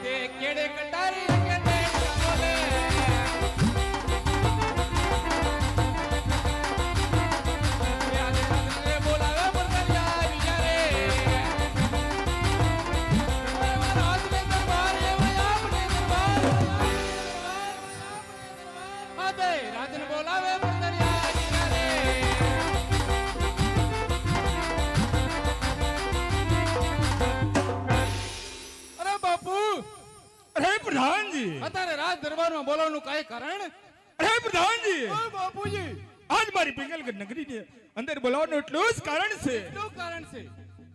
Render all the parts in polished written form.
તે કેડે કટારી કે તે બોલે અત્યારે રાજ દરબારમાં બોલાવવાનું કઈ કારણ? અરે પ્રધાનજી, ઓ બાપુજી, આજ મારી પિંગલગઢ નગરીની અંદર બોલાવવાનું એટલું જ કારણ છે શું કારણ છે?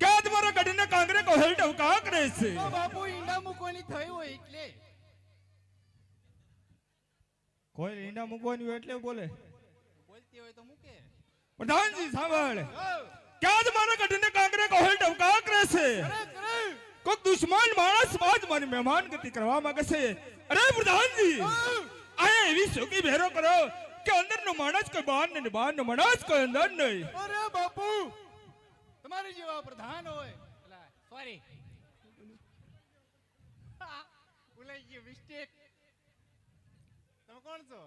કે આજ મારા ગઢના કાંગરે કો હેલ્ટ કા કરે છે. ઓ બાપુ, ઈંડા મૂકવાની થઈ હોય એટલે કોઈ ઈંડા મૂકવાની હોય એટલે બોલે. બોલતી હોય તો મૂકે. પ્રધાનજી સાંભળ, ઓ કે આજ મારા ગઢના કાંગરે કો હેલ્ટ કા કરે છે. કરે કોક દુશ્મન માણસ બાદ મારી મહેમાન ગતિ કરવા માંગે છે. અરે પ્રધાનજી, આ એવી સોકી ભેરો કરો કે અંદરનો માણસ કોઈ બહાર ને બહારનો માણસ કોઈ અંદર નહીં. અરે બાપુ, તમારી જેવા પ્રધાન હોય, સોરી ભૂલાઈ ગયું, મિસ્ટેક. તમે કોણ છો?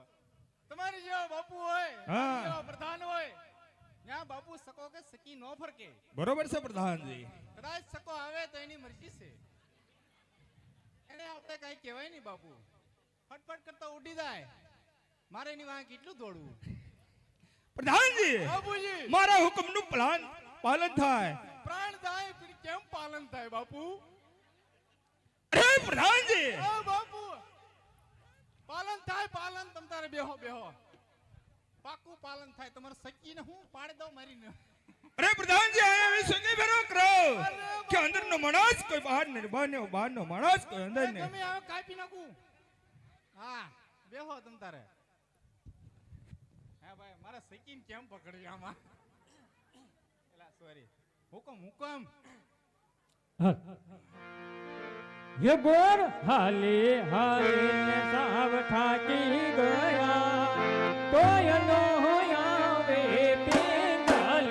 તમારી જેવા બાપુ હોય, તમારી જેવા પ્રધાન હોય, ત્યાં બાપુ સકો કે સકી નો ફરકે. બરોબર છે પ્રધાનજી. કદાચ સકો આવે તો એની મરજી છે, એને આપણે કઈ કહેવાય નહીં બાપુ. ફટફટ કરતા ઉડી જાય, મારે એની વાંહે કેટલું દોડવું. પ્રધાનજી, બાપુજી, મારા હુકમનું પાલન થાય. પ્રાણ જાય તો કેમ પાલન થાય બાપુ? અરે પ્રધાનજી, ઓ બાપુ, પાલન થાય, પાલન. તમ તારે બેહો બેહો, પાકું પાલન થાય. તમારે સકીને હું પાડી દઉં મારીને. અરે પ્રધાનજી, આ એવી સોકી ભેરો કરો કે અંદરનો માણસ કોઈ બહાર ને બહારનો માણસ કોઈ અંદર ને. તમે હવે કાપી નાખું. હા, બેહો તમ તારે. હા ભાઈ, મારા સકીને કેમ પકડી આમાં? એલા સોરી, હુકમ હુકમ. ये गोर हाले हाले साव ठाकी गया तो यनो होया वे पिंगल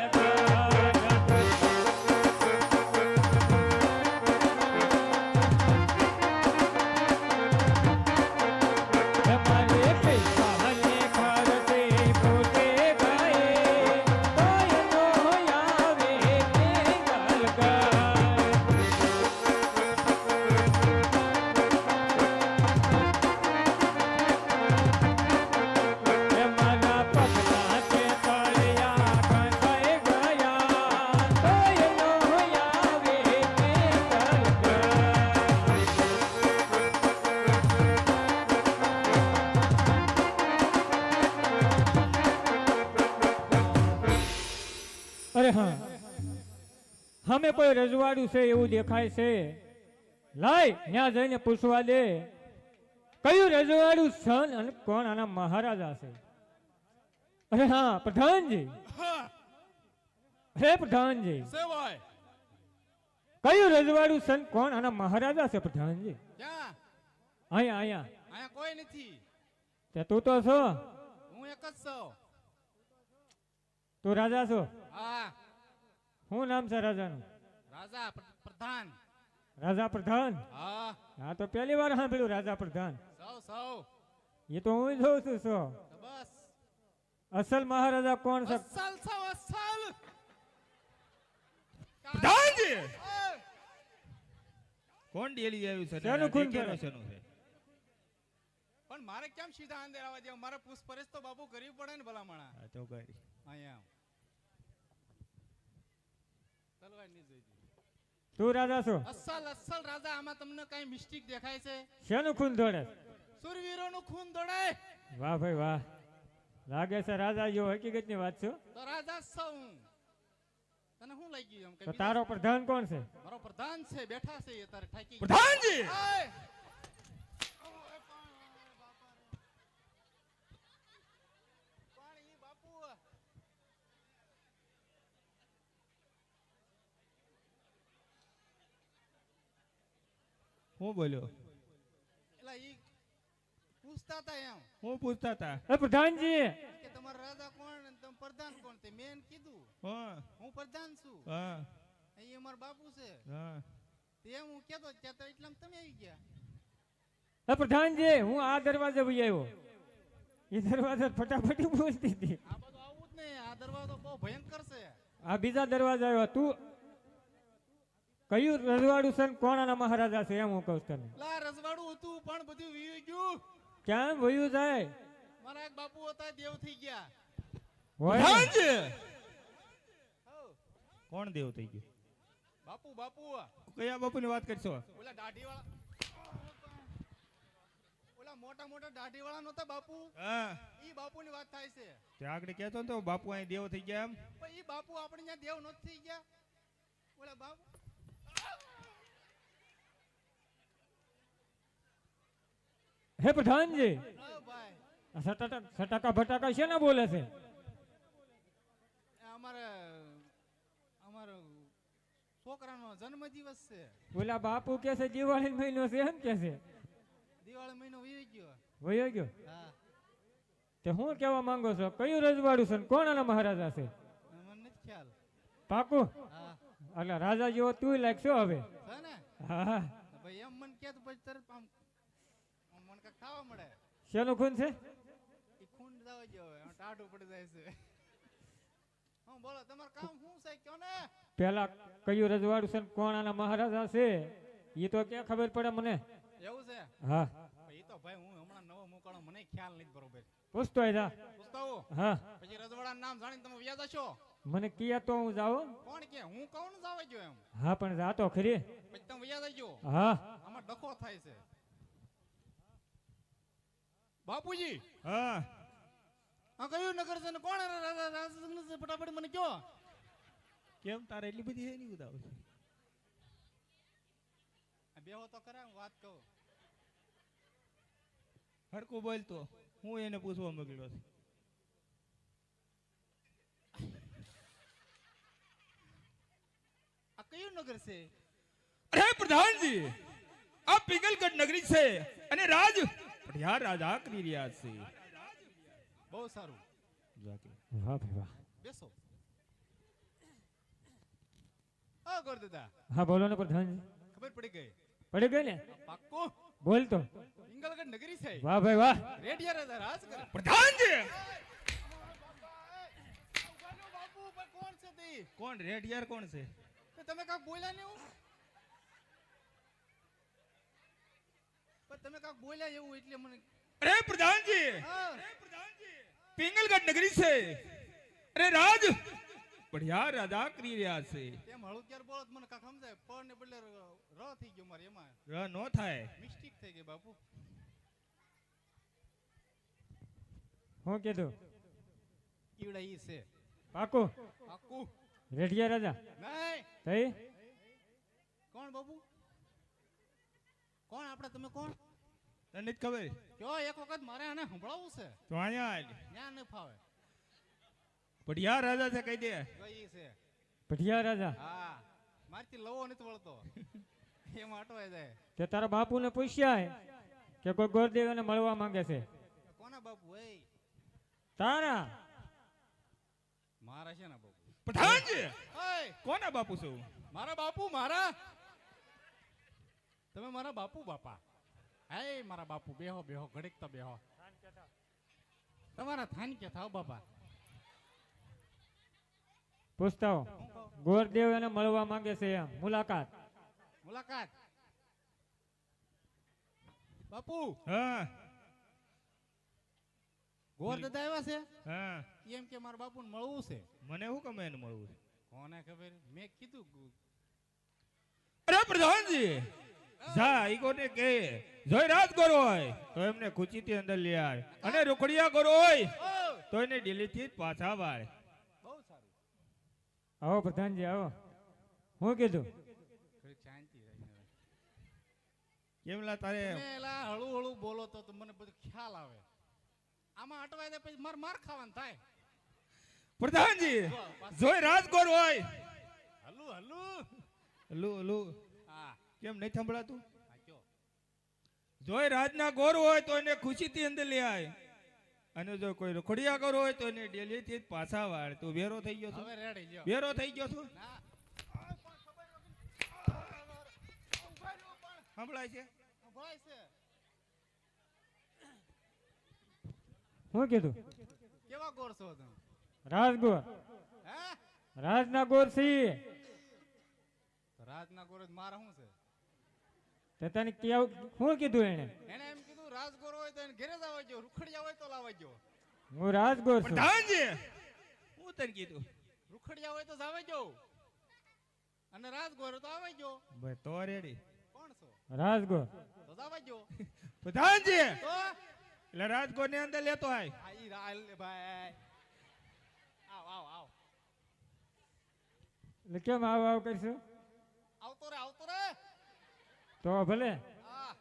हमारे पैसा हले खाते पोते गए तो यनो होया वे पिंगल અરે હા, અમે કોઈ રજવાડું છે એવું દેખાય છે. લાય ત્યાં જઈને પૂછવા દે કયું રજવાડું સન અને કોણ આના મહારાજા છે. અરે હા પ્રધાનજી, અરે પ્રધાનજી, સેવાય કયું રજવાડું સન કોણ આના મહારાજા છે પ્રધાનજી? ક્યાં? અહીંયા અહીંયા. અહીંયા કોઈ નથી. તે તું તો છો, હું એક જ છું. તું રાજા છો? હા, શું નામ છે રાજાનું? રાજા પ્રધાન. રાજા પ્રધાન? હા, હા, તો પહેલી વાર સાંભળ્યું રાજા પ્રધાન. સૌ એ તો હું જોઉં છું. તો બસ અસલ મહારાજા કોણ છે? અસલ સૌ અસલ. પ્રધાનજી, એ, કોણ ડેલી આવ્યું છે? શેનું ખૂન કરે? શેનું છે? પણ મારે કેમ સીધા અંદર આવવા દેવા? મારે પૂછપરછ તો બાપુ કરવી પડે ને ભલામણા. આ તો કરી. અહીંયા તલવાર ની જોઈતી. તું રાજા છો? અસલ અસલ રાજા. આમાં તમને કઈ મિસ્ટેક દેખાય છે? શેનું ખૂન દોડે? સુરવીરોનું ખૂન દોડાય. વાહ ભાઈ વાહ, લાગે છે રાજા જેવો હકીકતની વાત છે. તો રાજા સૌ હું. તને શું લાગી એમ? તો તારો પ્રધાન કોણ છે? મારો પ્રધાન છે, બેઠા છે એ તારે ઠાકી. પ્રધાનજી, આય! પાણી બાપુ. હું બોલ્યો? એલા ઈ પૂછતા હતા એમ હું પૂછતા હતા. એ પ્રધાનજી, કે તમારા રાજા કોણ અને તમે પ્રધાન કોણ? તે મેં કીધું હા હું પ્રધાન છું. હા અહીં અમારા બાપુ છે. હા. તે હું કેતો ત્યાં તો એટલામાં તમે આવી ગયા. પ્રધાનજી હું આ દરવાજે વહી આવ્યો એ દરવાજા ફટાફટી બોલતી હતી આ બધું આવું જ નહીં, આ દરવાજો બહુ ભયંકર છે. આ બીજા દરવાજા આવ્યો તું કયું રજવાડું છે ને કોણાના મહારાજા છે એમ હું કહું છું તને લા રજવાડું હતું પણ બધું વીવી ગયું. ક્યાં વયું જાય મારા એક બાપુ હતા, દેવ થઈ ગયા. હોય ને? પ્રધાનજી હઉ, કોણ દેવ થઈ ગયું? બાપુ બાપુ કયા બાપુની વાત કરશો? ઓલા દાઢી વાળા, ઓલા મોટા મોટા દાઢી વાળા નહોતા બાપુ, હા ઈ બાપુની વાત થાય છે. તે આગળ કહેતો ને તો બાપુ અહીં દેવ થઈ ગયા એમ. પણ ઈ બાપુ આપણે ત્યાં દેવ નથી થઈ ગયા. ઓલા બાપુ હે પ્રધાનજી હા ભાઈ, આ સટાકા ભટાકા છે ને બોલે છે અમારે અમારો છોકરાનો જન્મદિવસ છે. ઓલા બાપુ કે છે દિવાળી મહિનો છે એમ કે છે દિવાળી મહિનો વીવી ગયો. વયો ગયો હા, તે હું કેવા માંગો છો કયું રજવાડું છે ને કોણાના મહારાજા છે મને નથી ખ્યાલ. પાકું હા એટલે રાજા જેવો તું લાગશો હવે છે ને, હા ભાઈ એમ મને કે તો પછી તરત આમ આમ મને કાંઈક ખાવા મળે. શેનું ખૂન છે ઈ ખૂન દાવા જેવો હવે, આમ ટાઢું પડી જાય છે. હા બોલો, તમારું કામ શું છે કયો ને. પેલા કયું રજવાડું છે ને કોણાના મહારાજા છે એ તો ક્યાં ખબર પડે મને એવું છે? હા ઈ તો ભાઈ હું હમણાં નવો મુકાણો, મને ખ્યાલ નથી બરોબર. પૂછતો હોય જા પૂછતા હા પછી રજવાડાનું નામ જાણીને તમે વ્યાજ હશો. મને કિયા તો હું જાઉં કોણ કે હું કહું ને જાવા ગયો એમ, હા પણ જાતો ખરી પછી તમે વ્યાજ ગયો. હા આમાં ડખો થાય છે. બાપુજી હા આ કયું નગર છે ને કોણ રાજા છે? ફટાફટ મને કયો. કેમ તારે એટલી બધી છે નહીં ઉદાવ? આ બેહો તો ખરા, હું વાત કહું. હરકું બોલ તો હું એને પૂછવા મોકલ્યો છું. આ કયું નગર છે? અરે પ્રધાનજી આ પિંગલગઢ નગરી છે અને રાજ પઢિયાર રાજા કરી રહ્યા છે. બહુ સારું, વાહ ભાઈ વાહ બેસો. આ ગોર દાદા, હા બોલો ને પ્રધાનજી ખબર પડી ગઈ? પડી ગઈ ને પાક્કું બોલ તો પિંગલગઢ નગરી છે. વાહ ભાઈ વાહ રેડિયા રાજા રાજ કરે. પ્રધાનજી બાપુ પર કોણ છે તે? કોણ રેડિયાર કોણ છે? તો તમે કાક બોલ્યા નહીં હું? પણ તમે કાક બોલ્યા એવું એટલે મને. અરે પ્રધાનજી હા, પિંગલગઢ નગરી છે અરે રાજ પઢિયાર રાજા કરી રહ્યા છે. તેમ હળું ક્યારે બોલો તો મને કાક સમજાય. પણ ને બદલે ર થઈ ગયો મારે, એમાં ર નો થાય. મિસ્ટેક થઈ ગઈ બાપુ. હું કીધું ઈવડા ઈ છે પાકું પાક્કું. રેડિયા રાજા નહીં, થઈ કોણ બાપુ? કોણ આપણે? તમે કોણ? તને જ ખબર કયો એક વખત મારે આને સંભળાવવું છે, તો અહીંયા આય. ત્યાં ન ફાવે. પઢિયાર રાજા છે કહી દે. કયો ઈ છે? પઢિયા રાજા હા, મારથી લવો નથી વળતો. એમાં અટવાઈ જાય. તે તારા બાપુને પૂછ્યા કે કોઈ ગોરદેવ એને મળવા માંગે છે કોના બાપુ? એ તારા મારા છે ને બાપુ. પ્રધાનજી ઓય, કોના બાપુ છું? મારા બાપુ મારા. તમે મારા બાપુ બાપા. હે મારા બાપુ, બેહો બેહો, ઘડીક તો બેહો. તમારા થાન કે થાવ બાપા. પૂછતા હો ગોરદેવ એને મળવા માંગે છે એમ મુલાકાત મુલાકાત. બાપુ હા ગોર દાદા આવ્યા છે હા એમ કે મારા બાપુને મળવું છે. મને શું ગમે એને મળવું છે? કોને ખબર? મેં કીધું. અરે પ્રધાનજી જા ઈ કોને કે જોઈ રાત કરો હોય તો એમને ખુશીથી અંદર લઈ આવે અને રોકડિયા કરો હોય ઓ, તો એને દિલ્હીથી જ પાછા વાળે. બહુ સારું. આવો પ્રધાનજી આવો હું કીધું થોડીક શાંતિ રહીને. કેમલા તારે તમે એલા હળું હળું બોલો તો મને બધું ખ્યાલ આવે. આમાં અટવાય દે પછી માર ખાવાનું થાય. પ્રધાનજી જોઈ રાત કરો હોય હલુ હલુ. હલુ હલુ હા કેમ નહીં સંભળાતું? હા કયો. જોઈ રાજના ગોર હોય તો એને ખુશીથી અંદર લઈ આવે અને જો કોઈ રખડિયા કરો હોય તો એને દિલ્હીથી જ પાછા વાળે. તું વેરો થઈ ગયો છું? હવે રેડી લ્યો. વેરો થઈ ગયો છું? ના સંભળાય છે? ભણાય છે. શું કીધું? કેવા ગોર છો તમે? રાજગોર. હે? રાજના ગોર સી. તો રાજના ગોર જ મારા શું છે? તે તને કેવું શું કીધું એને? એને એમ કીધું રાજગોર હોય તો એને ઘરે જ આવજો, રૂખડિયા હોય તો લાવજો. હું રાજગોર છું. પ્રધાનજી હું તને કીધું રૂખડિયા હોય તો જાવજો અને રાજગોર હોય તો આવજો. ભાઈ તો રેડી કોણ છો? રાજગોર. તો જાવજો. પ્રધાનજી તો એટલે રાજકોટ ની અંદર લેતો આય આ ઈ રાલ ને ભાઈ. આવ આવ આવ. એટલે કેમ આવ કરશું? આવતો રે આવતો રે. તો ભલે. આ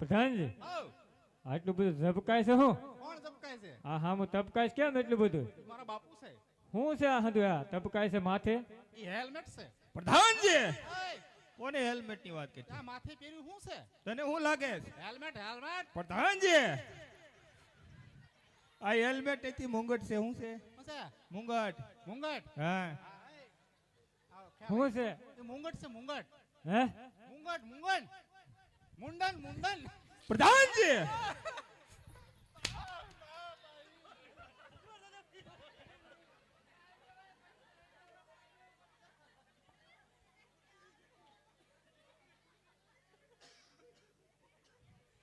પ્રધાનજી આવ. આટલું બધું ઝબકાય છે હું? કોણ ઝબકાય છે? હા હું તબકાઈશ કેમ એટલું બધું? મારા બાપુ છે. શું છે આ હદું આ તબકાય છે માથે? ઈ હેલ્મેટ છે. પ્રધાનજી ઓય કોને હેલ્મેટ ની વાત કરી આ માથે પહેર્યું શું છે? તને શું લાગે છે? Helmet helmet. પ્રધાનજી આ હેલ્મેટ એથી મુંગટ છે શું છે? શું છે? મુંગટ મુંગટ. હા આવ ખ્યાલ શું છે? એ મુંગટ છે મુંગટ. હે? મુંગટ મુંગન. મુંડન મુંડન. પ્રધાનજી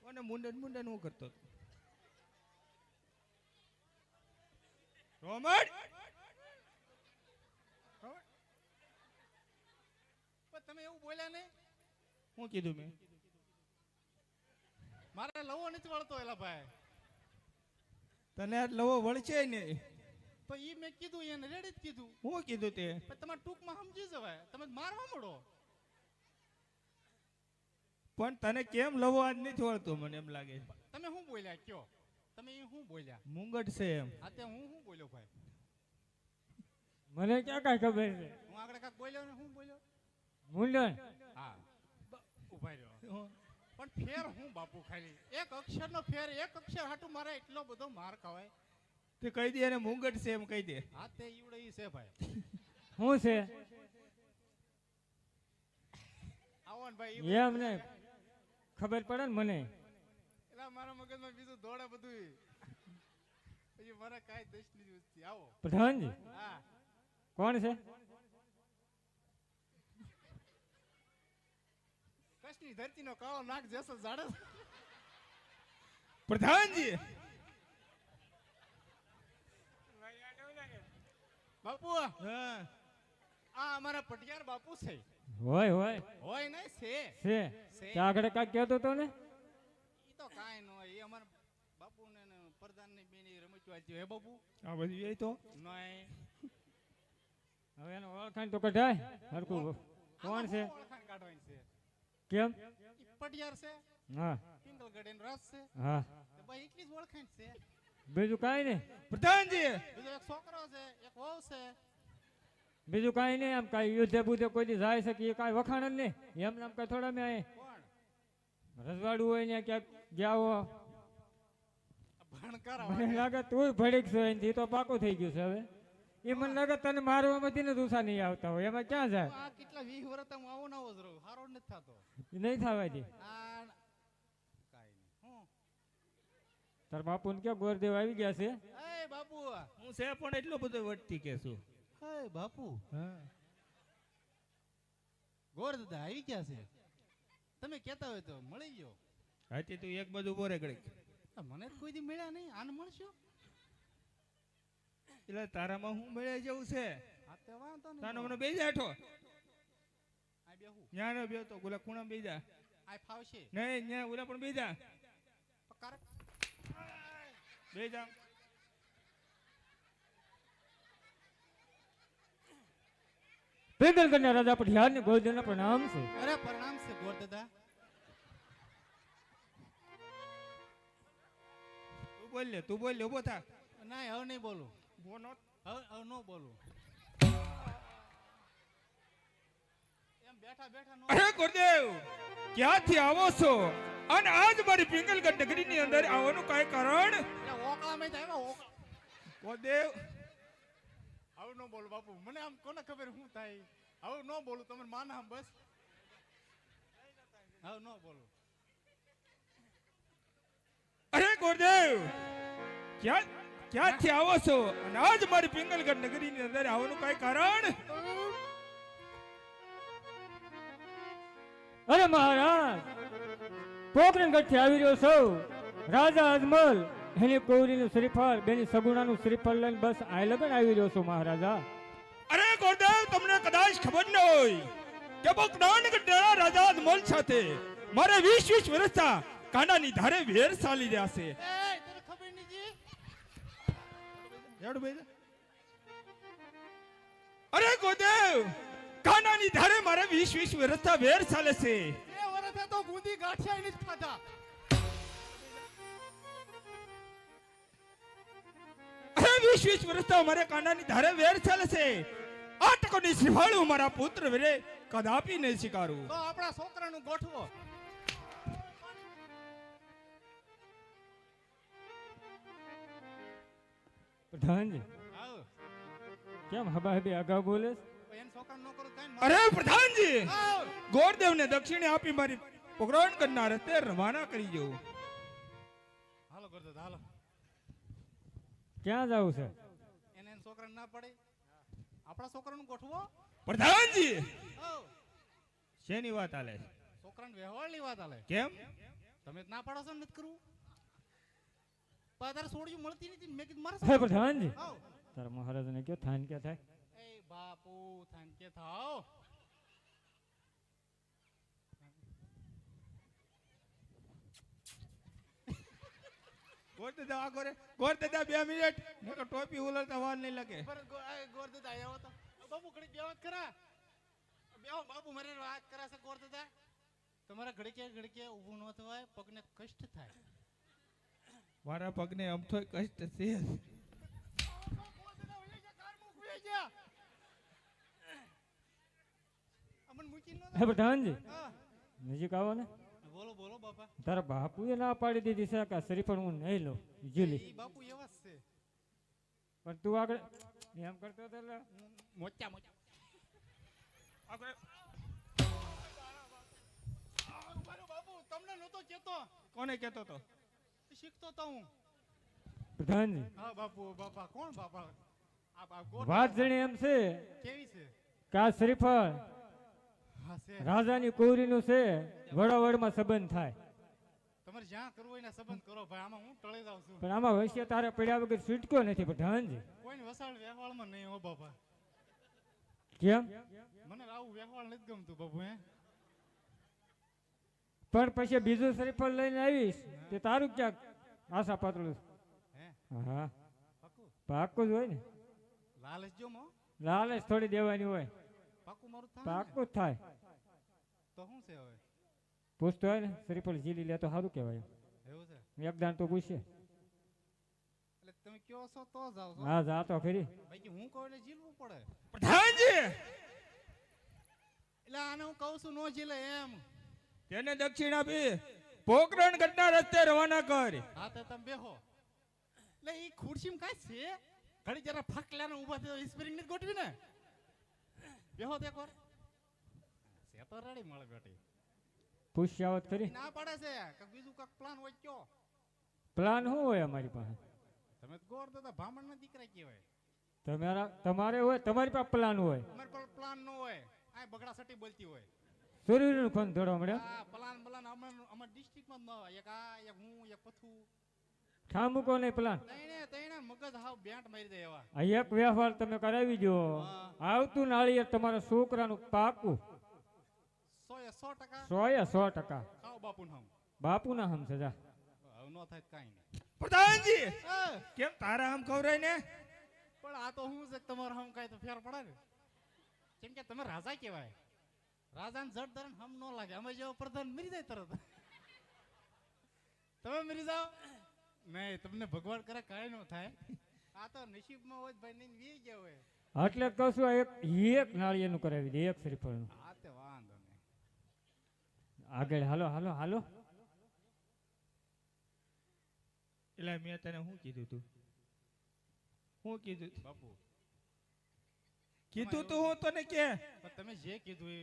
કોને મુંડન મુંડન હું કરતો હતો? રોમડ પણ તમે એવું બોલ્યા નહીં. શું કીધું મેં? મારે લવો નથી વળતો એલા ભાઈ. તને આ લવો વળશે ને? તો ઈ મેં કીધું એને રેડી જ કીધું. શું કીધું તે? પણ તમારે ટૂંકમાં સમજી જવાય. તમે મારવા મળો. પણ તને કેમ લવો આજ નથી વળતો મને એમ લાગે છે. તમે શું બોલ્યા કયો? તમે ઈ શું બોલ્યા? મુંગટ છે એમ. આ તે હું શું બોલ્યો ભાઈ? મને ક્યાં કાંઈ ખબર છે? હું આગળ કાંઈક બોલ્યો ને શું બોલ્યો? મુંડન. હા ઉભા રહ્યો. પણ ફેર હું બાપુ ખાલી એક અક્ષરનો ફેર, એક અક્ષર હાટું મારે એટલો બધો માર ખાવાય. તે કહી દે એને મુંગટ છે એમ કહી દે. હા તે ઈવડે ઈ છે ભાઈ. શું છે? આવો ને ભાઈ. એમ ને ખબર પડે ને મને. એલા મારા મગજમાં બીજું દોડે બધું. પછી મારા કાંઈ દશ ની વસ્તી. આવો પ્રધાનજી હા. કોણ છે? કચ્છની ધરતીનો કાળો નાક જેસો જાડે. પ્રધાનજી બાપુ હા આ અમારા પટિયાર બાપુ છે. હોય હોય હોય નહીં છે. છે. ત્યાં આગળ કાંઈક કહેતો તો ને? ઈ તો કાંઈ ન હોય. એ અમારા બાપુ ને પ્રધાન ની બેની રમચવા હે બાપુ. આ બધું એ તો નહીં. હવે એનો ઓળખાણ તો કઢાય હરકું. કોણ છે? ઓળખાણ કાઢવાની છે. કેમ? ઈ પટિયાર છે. હા પિંગલગઢ એનો રસ છે. હા તો ભાઈ એટલી જ ઓળખાણ છે. બીજું કાંઈ નહીં. પ્રધાનજી બીજો એક છોકરો છે, એક વહુ છે. બીજું કાંઈ નહીં. આમ કાંઈ યુદ્ધે બુદ્ધે કોઈ દી જાય છે કે એ કાંઈ વખાણ જ નહીં. એમ નામ કાંઈ થોડા મેં અહીં કોણ? રજવાડું હોય ને ક્યાંક ગયા હો. આ ભણકાર મને લાગે તું ભડીક છો એનાથી તો પાકું થઈ ગયું છે હવે. એ મને લાગે તને મારવામાંથી ને દુસા નહીં આવતા હોય. એમાં ક્યાં જાય? આ કેટલા 20 વર્ષ હું આવો નવો જ રહું. હારો નથી થતો. એ નહીં થવા દે. આ કાઈ નહીં. હું તાર બાપુ ને ક્યાં ગોરદેવ આવી ગયા છે? એ બાપુ. હું છે પણ એટલો બધો વટતી કે છું. હે બાપુ. હા ગોર દાદા આવી ગયા છે. તમે કહેતા હોય તો મળી ગયો. હાથી તું એક બાજુ બોરે ગળી. આ મને જ કોઈ દી મળ્યા નહીં. આને મળશો? એટલે તારામાં હું મળ્યા જેવું છે? હા તે વાંધો નહીં. તાનો મને બેજા હેઠો આ બેહું. ન્યાનો બેહો તો ગુલા ખૂણા બેજા આ ફાવશે. નહીં ન્યા ઓલા પણ બેજા પકાર. બેજા પિંગલગઢના રાજા પટિયારને ગોરદેવના પ્રણામ છે. અરે પ્રણામ છે ગોર દાદા. તું બોલ લે ઉભો થા. ના હવે નહીં બોલું. બોનો હવે ન બોલું. એમ બેઠા બેઠા નો. અરે ગુરુદેવ ક્યાંથી આવો છો અને આજ મારી પિંગલગઢ નગરીની અંદર આવવાનું કાંઈ કારણ? એટલે ઓકળામાં જ આવ્યા ઓકળા. ગુરુદેવ હવે ન બોલું બાપુ. મને આમ કોને ખબર શું થાય. હવે ન બોલું. તમે માન આમ બસ. હવે ન બોલું. અરે ગુરુદેવ ક્યાંથી આવો છો અને આજ મારી પિંગલગઢ નગરીની અંદર આવવાનું કઈ કારણ? અરે મહારાજ, પોકરણગઢથી આવી રહ્યો છું. રાજા અજમલ એની કૌરીનું શ્રીફળ, બેની સગુણાનું શ્રીફળ લઈને બસ આ લગન આવી રહ્યો છું મહારાજા. અરે ગોરદેવ, તમને કદાચ ખબર ન હોય કે પોકરણગઢના રાજા અજમલ સાથે મારે 20 વર્ષથી કાંડાની ધારે વેર ચાલી રહ્યા છે. તને ખબર નથી? અરે ગોરદેવ, કાંડાની ધારે મારે 20 વર્ષથી વેર ચાલે છે. એ વરસે તો ગુંદી ગાંઠિયા નથી ખાધા. અરે 20 વર્ષથી મારે કાંડાની ધારે વેર ચાલે છે. આ ટકોની શ્રીફળ હું મારા પુત્ર વેરે કદાપી નહીં સ્વીકારું. તો આપણા છોકરાનું ગોઠવો. પ્રધાનજી, આવ. કેમ હબાહબી અગાઉ બોલે? એને છોકરાનું ન કરું કાંઈ અરે પ્રધાનજી, આવ. ગોરદેવને દક્ષિણે આપી મારી પોકરણગઢના રસ્તે રવાના કરી જો. હાલો કરતો હાલો. ક્યાં જવું છે? એને છોકરાને ના પડે. આપણા છોકરાનું ગોઠવો. પ્રધાનજી, આવ. શેની વાત આલે? છોકરાને વ્યવહારની વાત આલે. કેમ? તમે જ ના પાડો છો ને નથી કરવું. પણ તારે છોડ્યું મળતી નથી. મેં કીધું મારે હે પ્રધાનજી, આવ. તારા મહારાજને કયો થાન ક્યાં થાય? એ બાપુ થાનકે થાવ. ગોરદાદા આ કરે. ગોરદાદા 2 મિનિટ. નકર ટોપી ઉલરતા વાર નહીં લાગે. ગોરદાદા આવ્યો હતો. બાપુ ઘડી બે વાત કરા. બેહો બાપુ મારે વાત કરા છે ગોરદાદા. તમારા ઘડીકે ઊભું ન થવાય, પગને કષ્ટ થાય. મારા પગને આમ તો કષ્ટ છે. હે પ્રધાનજી, હા. નજીક આવો ને. બોલો બોલો બાપા. તારા બાપુએ ના પાડી દીધી છે કે આ શ્રીફળ હું નહીં લઉં, જીલી. ઈ બાપુ એવા જ છે. પણ તું આગળ એમ કરતો હતો એટલે મોચા મોચા. બાપુ તમને નતો કેતો. કોને કહેતો તો? શીખતો તો હું. પ્રધાનજી, હા બાપુ બાપા કોણ બાપા? આ ગોળ વાત જણી એમ છે કેવી છે? કે આ શ્રીફળ હા છે. રાજાની કૌરીનું છે, વડોવડમાં સંબંધ થાય. તમારે જ્યાં કરવું હોય ને સંબંધ કરો ભાઈ. આમાં હું ટળી જાઉં છું. પણ આમાં વૈશ્ય તારે પડ્યા વગર છૂટક્યો નથી પ્રધાનજી. કોઈને વસાડ વ્યવહારમાં નહીં હો બાપા. કેમ? મને આવું વ્યવહાર નથી ગમતું બાપુ. હે પણ પછી બીજું શ્રીફળ લઈને આવીશ તે તારું ક્યાંક આશા પાતળું. હે હા, પાકું પાકું જ હોય ને. લાલચ જો મો. લાલચ થોડી દેવાની હોય. પાકું મારું થાય ને? પાકું જ થાય. તો શું છે હવે? પૂછતો હોય ને શ્રીફળ ઝીલી લે તો સારું કહેવાય. એવું છે એકદાન તો પૂછે. એટલે તમે કયો છો તો જાવ છો. હા, જા તો ખરી. બાકી હું કહું એટલે ઝીલવું પડે. પ્રધાનજી, એટલે આને હું કહું છું નો ઝીલે એમ. તેને દક્ષિણ આપી પોકરણગઢના રસ્તે રવાના કર. હા તો તમે બેહો. એટલે ઈ ખુરશીમાં કાંઈ છે? ઘડી જરા ફાકલાને ઊભા થયો સ્પ્રિંગ ને ગોઠવી ને. બેહો તે કોર. છે તો રેડી મળે બેટી. પૂછ્યાવત કરી. ના પાડે છે કે બીજું કાક પ્લાન હોય કયો. પ્લાન શું હોય અમારી પાસે? તમે તો ગોર દાદા બ્રાહ્મણના દીકરા કહેવાય. તમારે હોય, તમારી પાસે પ્લાન હોય. અમારે કોઈ પ્લાન ન હોય. આ બગડા સટી બોલતી હોય. સૂર્યનું ખોન ધોડવા મળ્યા. આ પ્લાન અમારા ડિસ્ટ્રિક્ટમાં જ ન હોય. એક આ એક હું એક પથું. ઠા મૂકો નહીં પ્લાન. તઈને મગજ હાવ બેન્ટ મારી દે એવા. આ એક વ્યવહાર તમે કરાવી દો. આવતું નાળિયેર તમારા છોકરાનું પાકું. 100% 100% ખાઓ બાપુને હમ. બાપુના હમ સજા. હવે નો થાય તો કાંઈ નહીં. પ્રધાનજી, હા, કેમ તારા આમ ખવરાય ને? પણ આ તો હું છે તમારે હમ કાંઈ તો ફેર પડે ને. કેમ કે તમે રાજા કહેવાય. રાજાને જડ ધરણ હમ ન લાગે. અમે જેવો પ્રધાન મરી જાય તરત. તમે મરી જાઓ નહીં, તમને ભગવાન કરે કાંઈ ન થાય. આ તો નસીબમાં હોય ભાઈ નહીં વી ગયા હોય. એટલે જ કહું છું આ એક નાળિયેરનું કરાવી દે, એક શ્રીફળનું. આ તે વાંધો નહીં. આગળ હાલો હાલો હાલો. એટલે મેં તને શું કીધું તું? શું કીધું બાપુ કીધું તું હું તને કે? પણ તમે જે કીધું એ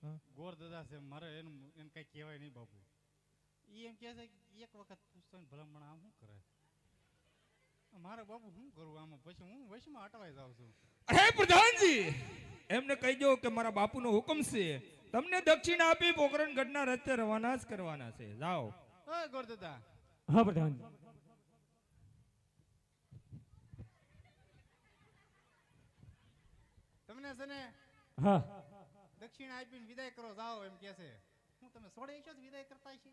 હા. ગોર દાદા છે મારે એનું એને કઈ કહેવાય નહીં બાપુ. ઈ એમ કહે છે કે એક વખત પૂછતો ને ભલામણ આમ શું કરે. મારે બાપુ શું કરું આમાં? પછી હું વશમાં અટવાઈ જાઉં છું. અરે પ્રધાનજી, એમને કહી દો કે મારા બાપુનો હુકમ છે, તમને દક્ષિણા આપી પોકરણગઢના રસ્તે રવાના જ કરવાના છે. જાઓ. ઓય ગોરદાદા, હા પ્રધાનજી. તમને છે ને હા દક્ષિણા આપીને વિદાય કરો જાઓ એમ કે છે. હું તમે સોડે છો જ વિદાય કરતા છે?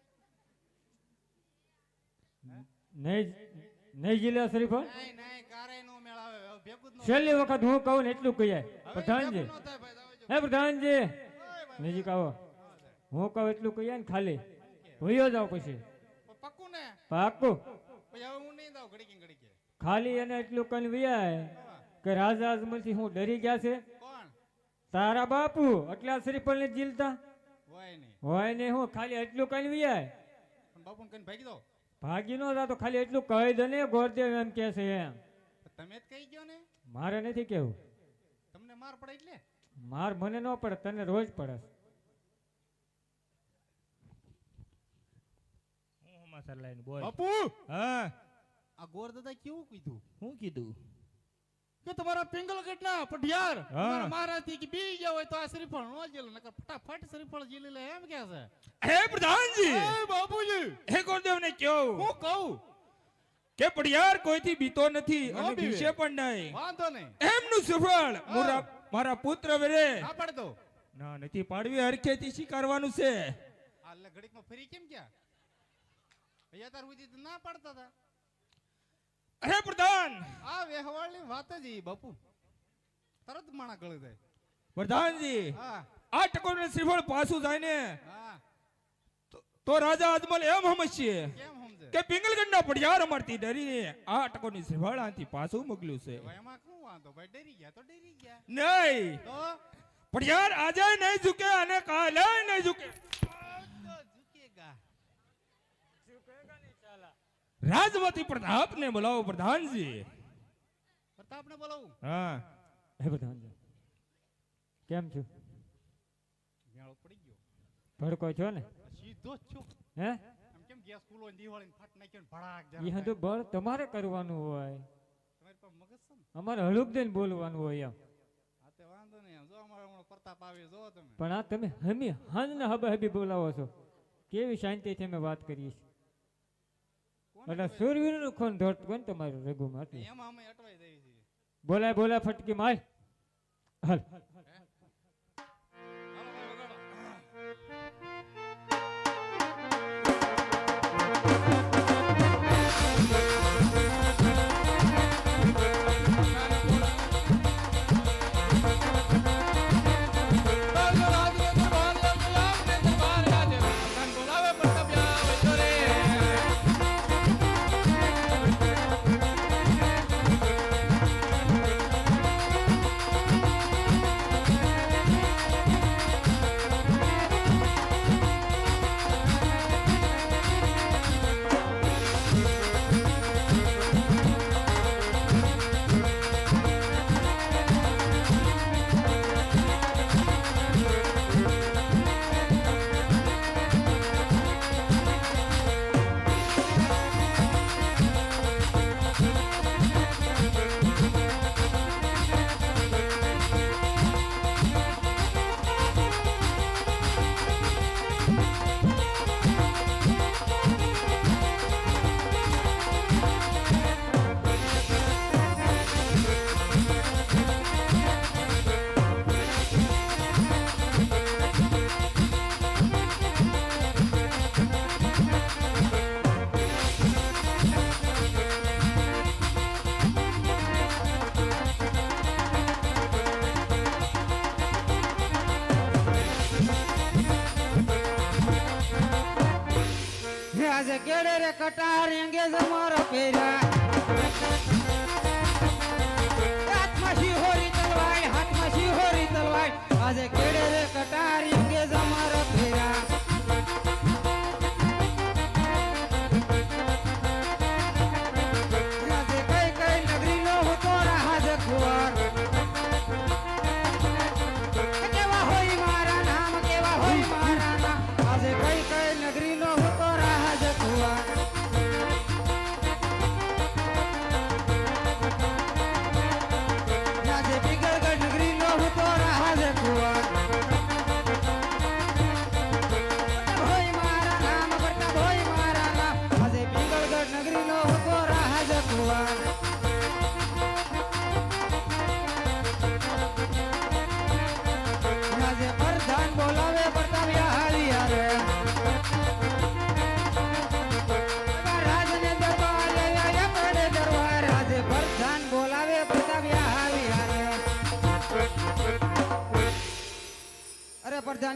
નહીં નહીં જીલ્યા શરીફ નહીં નહીં કારે નો મેળ આવે. હવે ભેગું જ ન છેલ્લી વખત હું કહું ને એટલું કહીએ હવે પ્રધાનજી. ભેગું ન થાય ભાઈ, જાઓ જો. હે પ્રધાનજી, ઓય ભાઈ, નજીક આવો. હા, સાહેબ. હું કહું એટલું કહીએ ને ખાલી ભૂયો જાવ પછી પક્કું ને? પાકું. પછી હવે હું નહીં જાઉં ઘડીકે. ખાલી એને એટલું કઈ વિયાય હા. કે રાજા અજમલથી હું ડરી ગયા છે. કોણ? તારા બાપુ એટલા શ્રીફળ ને જીલતા હોય નહીં. હોય ને હું ખાલી એટલું કઈ વિયાય પણ બાપુને કઈને ભાગી દો. ભાગી નો જાતો, ખાલી એટલું કહી દે ને ગોરદેવ એમ કે છે એમ. તમે જ કહી ગયો ને. મારે નથી કેવું. તમને માર પડે એટલે માર મને ન પડે, તને રોજ પડે. હું સમાચાર લઈને બોલ. બાપુ હા, આ ગોરદાદા કેવું કીધું શું કીધું? કે તમારા પિંગલગઢના પઢિયાર હા. તમારા મહારાજથી કે બી ગયા હોય તો આ શ્રીફળ નો જીલે, નકર ફટાફટ શ્રીફળ જીલી લે એમ કે છે. હે પ્રધાનજી, એ બાપુજી, હે ગોરદેવને કહો હું કહું કે પડિયાર કોઈથી બીતો નથી ન અને બીવે. બીશે પણ નહીં. વાંધો નહીં. એમનું સફળ મારા પુત્ર વેરે ના પાડ દો. ના નથી પાડવી, હરખેથી સ્વીકારવાનું છે. આ લે ઘડીકમાં ફરી કેમ ગયા? અહીંયા તાર સુધી તો ના પાડતા હતા. અરે પ્રધાન, આ વેહવાળની વાત જ ઈ બાપુ તરત માણા ગળી જાય. પ્રધાનજી, હા આ ટકોરને શ્રીફળ પાછું જાય ને હા, તો રાજા અજમલ એમ સમજશે કેમ સમજે? કે પિંગલગઢના પડિયાર અમારથી ડરીને આ ટકોરની શ્રીફળ આથી પાછું મોકલ્યું છે. હવે એમાં શું વાંધો ભાઈ? ડરી ગયા તો ડરી ગયા. નહીં, તો પડિયાર આજે નહીં ઝુકે અને કાલે નહીં ઝુકે. તો ઝુકેગા. રાજવતી પ્રતાપને બોલાવો પ્રધાનજી. પ્રતાપને બોલાવું. હા, હે પ્રધાનજી, કેમ છું? મેળો પડી ગયો. ભડકો છો ને? સીધો જ છો. હે આમ કેમ ગેસ ફૂલો ને દિવાળી ફાટ નાખ્યો ને ભડાક ઈ જરા હંધું બળ તમારે કરવાનું હોય, તમારી પાસે મગજ છે ને? અમારે હળુક દઈને બોલવાનું હોય એમ. હા તે વાંધો નહીં. જો અમારે હમણાં પ્રતાપ આવે જો તમે. પણ આ તમે હમી હંજ ને હબે હબી બોલાવો છો, કેવી શાંતિથી અમે વાત કરીએ છીએ. કોણ એટલે અટવાય? સૂરવીરનું ખૂન ધોટ કોણ તમારું રઘુમાં એટલે એમાં અમે અટવાઈ જઈએ છીએ. બોલાય બોલાય ફટકી માર હાલ. હાલો ભાઈ વગાડો. આજે કેડે રે કટાર અંગેજ મારો ફેરા હાથમાં શિહોરી તલવાઈ હાથમાં શિહોરી તલવાઈ આજે કેડે રે કટાર અંગેજ મારો ફેરા આજે કઈ કઈ નગરી નો હતો રાજ કુંવર કેવા હોય મારા નામ કેવા હોય મારા નામ આજે કઈ કઈ નગરી નો હતો રાજ કુંવર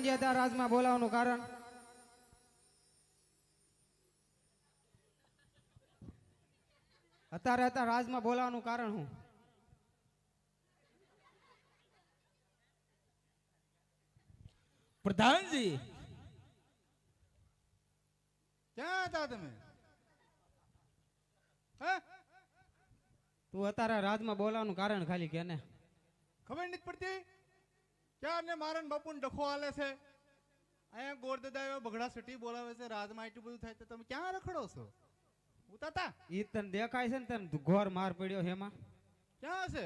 આજે હતા રાજમાં બોલાવવાનું કારણ અત્યારે હતા રાજમાં બોલાવવાનું કારણ હું પ્રધાનજી ક્યાં હતા તમે? હે? તું અત્યારે રાજમાં બોલાવવાનું કારણ ખાલી કે ને ખબર નથી પડતી ક્યાં ને મારા ને બાપુ ને ડખો હાલે છે. અહીંયા ગોરદાદા એવા બગડા સટી બોલાવે છે, રાજમાં એટલું બધું થાય તો તમે ક્યાં રખડો છો? ઉતાતા ઈ તને દેખાય છે ને તને ઘોર માર પડ્યો છે એમાં ક્યાં છે?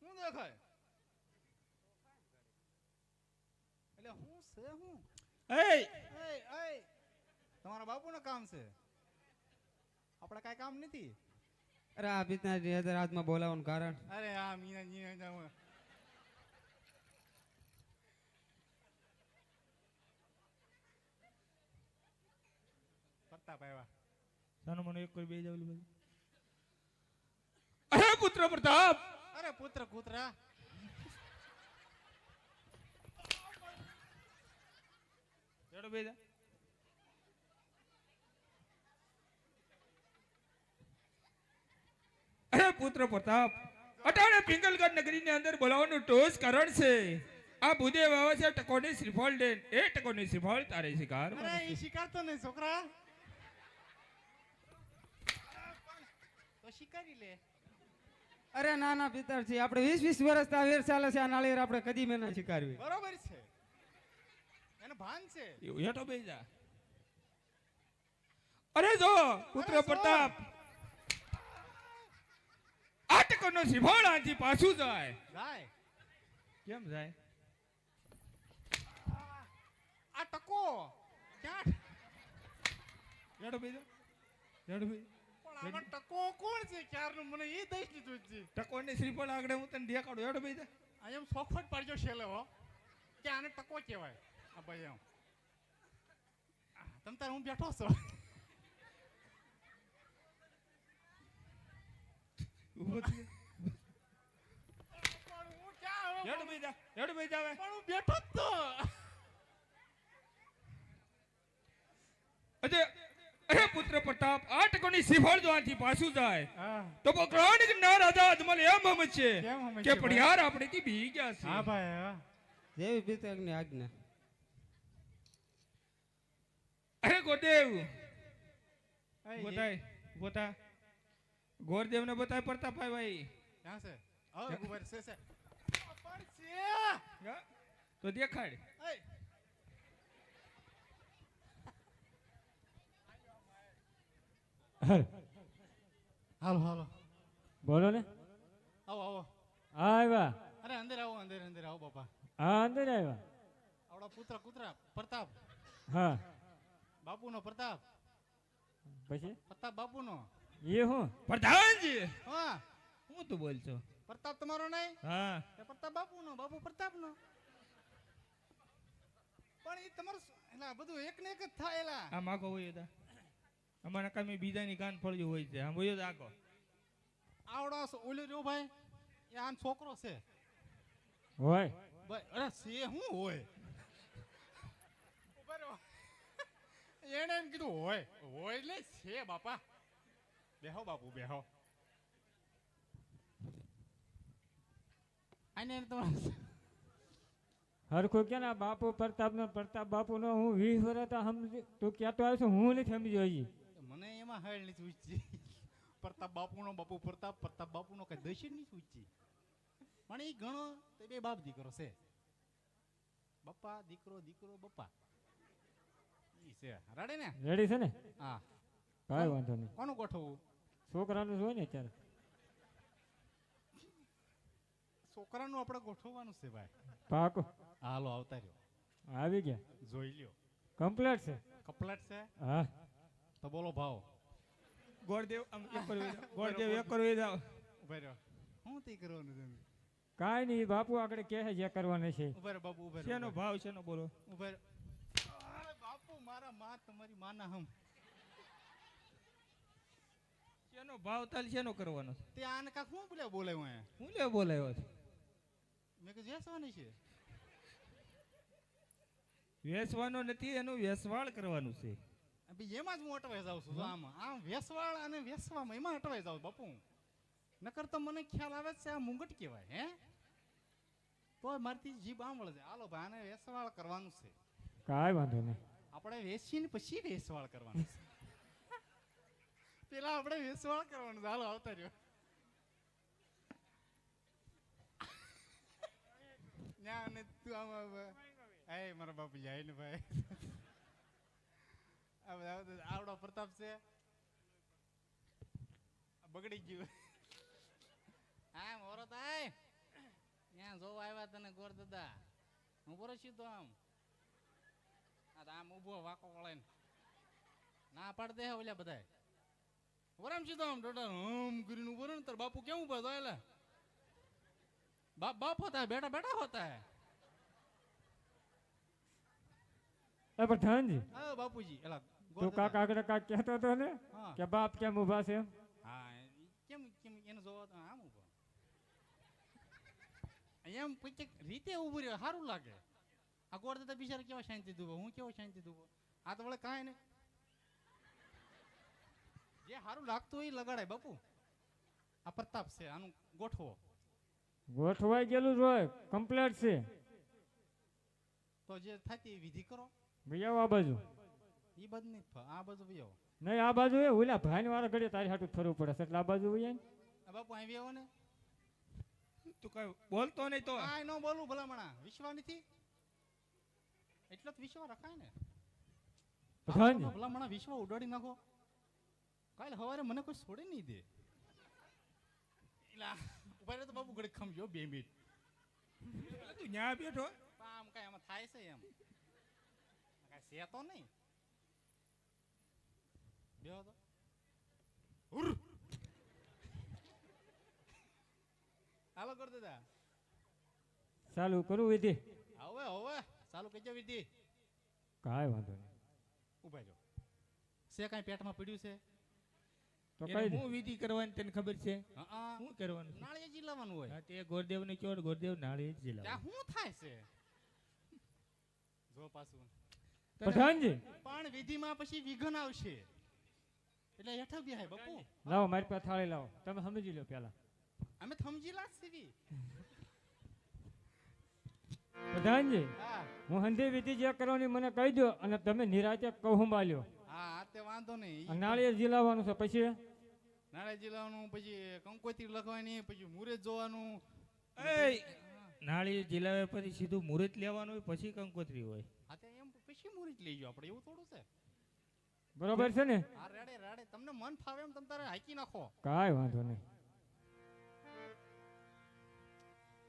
શું દેખાય? એટલે હું છે હું? એ એ તમારા બાપુનું કામ છે, આપણે કાંઈ કામ નથી. અરે આ પિતાજી આજે રાજમાં બોલાવવાનું કારણ અરે હા મીના પ્રતાપ આવ્યા. સાનો મને એક કોઈ બે જાવ બધું. અરે પુત્ર પ્રતાપ, અરે પુત્ર કૂતરા ચડો બે જા. અરે પુત્ર પ્રતાપ, અટાણે પિંગલગઢ નગરીની અંદર બોલાવવાનું ટોસ કારણ છે. આ ભૂદેવ આવે છે ટકોની શ્રીફળ દેન, એ ટકોની શ્રીફળ તારે શિકાર. અરે એ શિકારતો નહીં છોકરા, તો શિકારી લે. અરે ના ના પિતાજી આપણે 20-20 વર્ષ આ વેર ચાલે છે આ નાળિયેર આપણે કદી મેં ના શીખારવી બરોબર છે, એને ભાન છે. એવું હેઠો બે જા. અરે જો પુત્ર પ્રતાપ, આ ટકોનો શ્રીફળ આજી પાછું જાય. જાય કેમ જાય? આ ટકો ક્યાં? હેઠો બે જા, હેઠો બે. પણ આમાં ટકો કોણ છે ક્યારનું? મને એ દઈ દીધું છે. ટકોની શ્રીફળ આગળ હું તને દેખાડું. હેઠો બે જા. આ એમ સોખવટ પાડજો છેલ્લે હો કે આને ટકો કહેવાય. આ ભાઈ એમ તમ તાર હું બેઠો છો. ઊભો થઈ જા. પણ હું ક્યાં હવે? હેઠો બે જા, હેઠો બે જા હવે. પણ હું બેઠો જ તો. અરે પુત્ર પ્રતાપ, આ ટકોની શ્રીફળ જો આથી પાછું જાય હા તો પકડાણી ના રાજા અજમલ એમ સમજશે કેમ સમજશે કે ભાઈ? પડિયાર આપણે થી બી ગયા છે. હા ભાઈ હા. જેવી પિતાજીની આજ્ઞા અરે ગોદેવ એ બતાય, બતા ગોરદેવ ને બતાય પ્રતાપભાઈ ભાઈ. ક્યાં છે? હવે ઉભા છે છે. પણ છે. હા? તો દેખાડ. એ હાલો હાલો બોલો ને. આવો આવો. હા આવ્યા. અરે અંદર આવો, અંદર અંદર આવો બાપા. હા અંદર આવ્યા. આવડા પુત્ર કૂતરા પ્રતાપ, હા બાપુનો પ્રતાપ, પછી પ્રતાપ બાપુનો. એ હું પ્રધાનજી, હા હું તું બોલছো? પ્રતાપ તમારો નહીં, હા, એ પ્રતાપ બાપુનો, બાપુ પ્રતાપનો. પણ એ તમારું એલા બધું એક ને એક જ થાય એલા. આ માગો હોય તા અમારા કામે બીજાની કાન ફળ્યું હોય છે. આમ હોય આગો આવડો ઓલો જો ભાઈ એ આન છોકરો છે હોય. ભાઈ. અરે છે શું હોય? ઉભા રહો. એને એમ કીધું હોય હોય એટલે છે બાપા. બેહો બાપુ બેહો. આને તમારે હરખું કે ના બાપુ પ્રતાપનો, પ્રતાપ બાપુનો હું 20 વર્ષ સમજી તું કહેતો આવ્યો છું, હું નથી સમજ્યો હજી. મને એમાં હાલ નથી ઉચી. પ્રતાપ બાપુનો, બાપુ પ્રતાપ, પ્રતાપ બાપુનો કઈ દશી નથી ઉચી. પણ એ ઘણો તે બે બાપ દીકરો છે. બપ્પા દીકરો, દીકરો બપ્પા. ઈ છે રાડે ને. રેડી છે ને? હા કાંઈ વાંધો નહીં. કોનું ગોઠવવું? છોકરાનું જ હોય ને અત્યારે. છોકરાનું આપણે ગોઠવવાનું છે ભાઈ. પાકો હાલો આવતા રહ્યો, આવી ગયા. જોઈ લ્યો. કમ્પ્લેટ છે. કપલેટ છે હા તો બોલો ભાવ. ગોરદેવ આમ એક કરવી જાઓ. ગોરદેવ એક કરવી જાઓ. ઉભા રહ્યો. શું તે કરવાનું તમે? કાંઈ નહીં, બાપુ આગળ કહે છે જે કરવાનું છે. ઉભા રહ્યો બાપુ, ઉભા શેનો રહ્યો. ભાવ શેનો બોલો? ઉભા રહ્યો. અરે બાપુ મારા માં તમારી માના હમ. શેનો ભાવ તાલ શેનો કરવાનો? તે આને કાક શું બોલે બોલાવ્યો અહીંયા? હું લે બોલાયો છે? મેં કીધું જેસવાની છે. વેસવાનો નથી, એનું વેસવાળ કરવાનું છે. બી એમાં જ હું અટવાઈ જાઉં છું જો આમ વેસવાળ અને વેસવામાં એમાં અટવાઈ જાઉં બાપુ. નકર તો મને ખ્યાલ આવે છે આ મુંગટ કહેવાય હે, તો મારથી જીભ આમ વળે છે. હાલો ભાઈ આને વેસવાળ કરવાનું છે. કાંઈ વાંધો નહીં. આપણે વેચીને પછી વેસવાળ કરવાનું છે. પેલા આપણે વેસવાળ કરવાનું છે. હાલો આવતા રહ્યો. ના ને તું આમ એ મારા બાપુ જાય ને ભાઈ. આવડો પ્રતાપ છે બગડી ગયું. હા મોરો થાય ત્યાં જોવા આવ્યા તને ગોર દાદા. હું બોરો છું તો આમ આમ ઉભો વાકો વળાઈને ના પાડ દે ઓલ્યા બધાય. વરામ છું તો આમ ડોડા હમ કરીને ઉભો ને તાર બાપુ કેવું ઉભા થાય बाप होता है बेटा बेटा होता है. એ પ્રધાનજી હા બાપુજી એલા તું કાક આગળ કાક કહેતો હતો ને હા. કે બાપ કેમ ઊભા છે? હા કેમ કેમ એને જોવા તો આમ ઉભો એમ પછી રીતે ઉભું રહ્યો સારું લાગે. આ ગોળ દાદા બિચારા કેવા શાંતિ દુબો, હું કેવો શાંતિ દુબો. આ તો વળે કાંઈ ને જે સારું લાગતું હોય એ લગાડાય બાપુ. આ પ્રતાપ છે આનું ગોઠવો. ગોઠવાઈ ગયેલું જ હોય, કમ્પ્લેટ છે. તો જે થતી વિધિ કરો. ભાઈ આવો આ બાજુ. એ બાજુ નહીં આ બાજુ ભાઈ આવો. નહીં આ બાજુ એ ઓલા ભાઈ વાળા ઘડીએ તારી હાટું ફરવું પડે છે એટલે આ બાજુ હોય ને. આ બાપુ આવી આવો ને. તું કઈ બોલતો નહીં તો આ નો બોલું ભલામણા વિશ્વા નથી એટલો જ વિશ્વા રખાય ને. પ્રધાનજી ભલામણા વિશ્વ ઉડાડી નાખો. કાલે સવારે મને કોઈ છોડી નહીં દે. એલા ઉભા રહે તો બાપુ ઘડી ખમજો 2 મિનિટ. તું ન્યા બેઠો. આમ કઈ આમાં થાય છે એમ કઈ છે તો નહીં. બેહો તો હાલો કર દાદા. ચાલુ કરું વિધિ? હવે હવે ચાલુ કરજો વિધિ. કાંઈ વાંધો નહીં. ઉભા જો છે કાંઈ પેટમાં પડ્યું છે તો એને કઈ દે. હું વિધિ કરવાની તને ખબર છે? હા શું કરવાનું છે? નાળિયેર જીલાવાનું હોય. હા, તે ગોરદેવ ને કયો ગોરદેવ નાળી જ ત્યાં લાવ. શું થાય છે જો પાછું. પ્રધાનજી પણ વિધિમાં પછી વિઘન આવશે એટલે હેઠળ બિહાય બાપુ. લાવો મારી પાસે થાળી લાવો, તમે સમજી લો પેલા. અમે સમજીલા જ છીએ. પ્રધાનજી હા હું હંધી વિધિ જે કરવાની મને કહી દો અને તમે નિરાતે કહું બાલ્યો. હા તે વાંધો નહીં. આ નાળિયેર જીલાવવાનું છે પછી નાળિયેર જીલાવાનું પછી કંકોત્રી લખવાની પછી મુહૂર્ત જોવાનું. એય! નાળી જીલાવે પછી સીધું મુહૂર્ત લેવાનું હોય પછી કંકોત્રી હોય. હા તે એમ પછી મુહૂર્ત લઈ ગયો આપણે એવું થોડું છે. બરોબર છે ને? હા રેડે રેડે તમને મન ફાવે એમ તમે તારે હાકી નાખો. કાંઈ વાંધો નહીં.